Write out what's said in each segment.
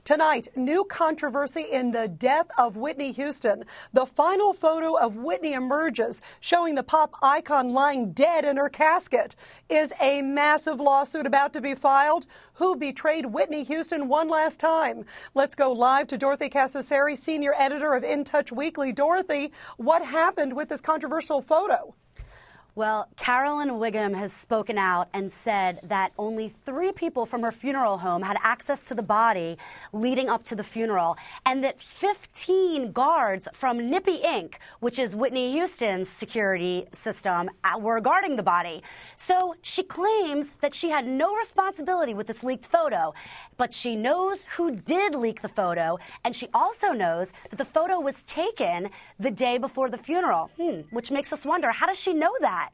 Tonight, new controversy in the death of Whitney Houston. The final photo of Whitney emerges, showing the pop icon lying dead in her casket. Is a massive lawsuit about to be filed? Who betrayed Whitney Houston one last time? Let's go live to Dorothy Cassasari, senior editor of In Touch Weekly. Dorothy, what happened with this controversial photo? Well, Carolyn Wiggum has spoken out and said that only 3 people from her funeral home had access to the body leading up to the funeral, and that 15 guards from Nippy Inc., which is Whitney Houston's security system, were guarding the body. So she claims that she had no responsibility with this leaked photo, but she knows who did leak the photo, and she also knows that the photo was taken the day before the funeral, which makes us wonder, how does she know that?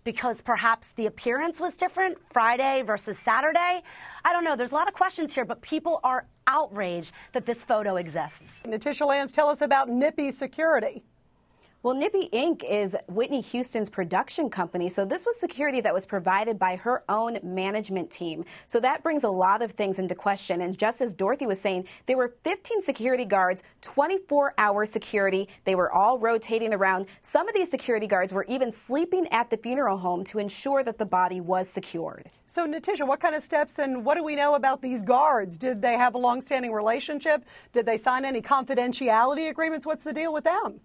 Because perhaps the appearance was different, Friday versus Saturday? I don't know. There's a lot of questions here, but people are outraged that this photo exists. Natisha Lance, tell us about Nippy Security. Well, Nippy Inc. is Whitney Houston's production company, so this was security that was provided by her own management team. So that brings a lot of things into question. And just as Dorothy was saying, there were 15 security guards, 24-hour security. They were all rotating around. Some of these security guards were even sleeping at the funeral home to ensure that the body was secured. So, Natisha, what kind of steps and what do we know about these guards? Did they have a long-standing relationship? Did they sign any confidentiality agreements? What's the deal with them?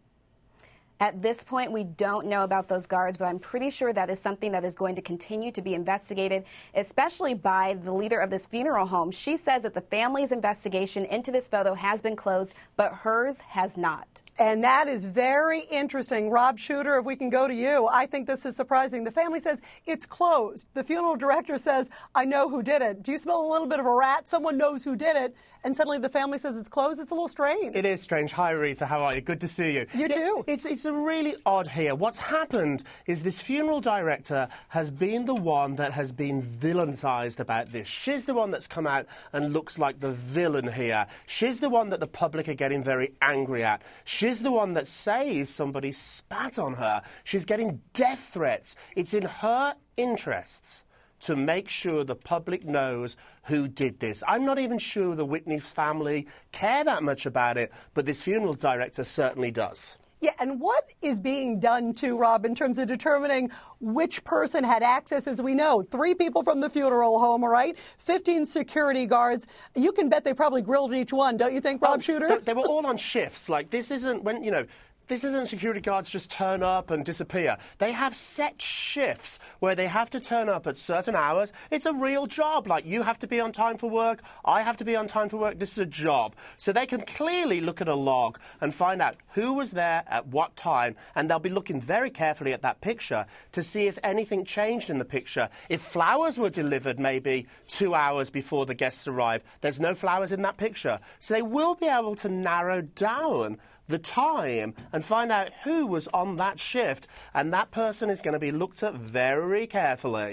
At this point, we don't know about those guards, but I'm pretty sure that is something that is going to continue to be investigated, especially by the leader of this funeral home. She says that the family's investigation into this photo has been closed, but hers has not. And that is very interesting. Rob Shooter, if we can go to you, I think this is surprising. The family says it's closed. The funeral director says, I know who did it. Do you smell a little bit of a rat? Someone knows who did it. And suddenly the family says it's closed. It's a little strange. It is strange. Hi, Rita. How are you? Good to see you. You too. It's really odd here. What's happened is this funeral director has been the one that has been villainized about this. She's the one that's come out and looks like the villain here. She's the one that the public are getting very angry at. She's the one that says somebody spat on her. She's getting death threats. It's in her interests to make sure the public knows who did this. I'm not even sure the Whitney family care that much about it, but this funeral director certainly does. Yeah, and what is being done to, Rob, in terms of determining which person had access? As we know, 3 people from the funeral home, all right? 15 security guards. You can bet they probably grilled each one, don't you think, Rob Shooter? They were all on shifts. Like, this isn't when, this isn't security guards just turn up and disappear. They have set shifts where they have to turn up at certain hours. It's a real job. Like, you have to be on time for work. I have to be on time for work. This is a job. So they can clearly look at a log and find out who was there at what time. And they'll be looking very carefully at that picture to see if anything changed in the picture. If flowers were delivered maybe 2 hours before the guests arrived, there's no flowers in that picture. So they will be able to narrow down the time and find out who was on that shift, and that person is going to be looked at very carefully.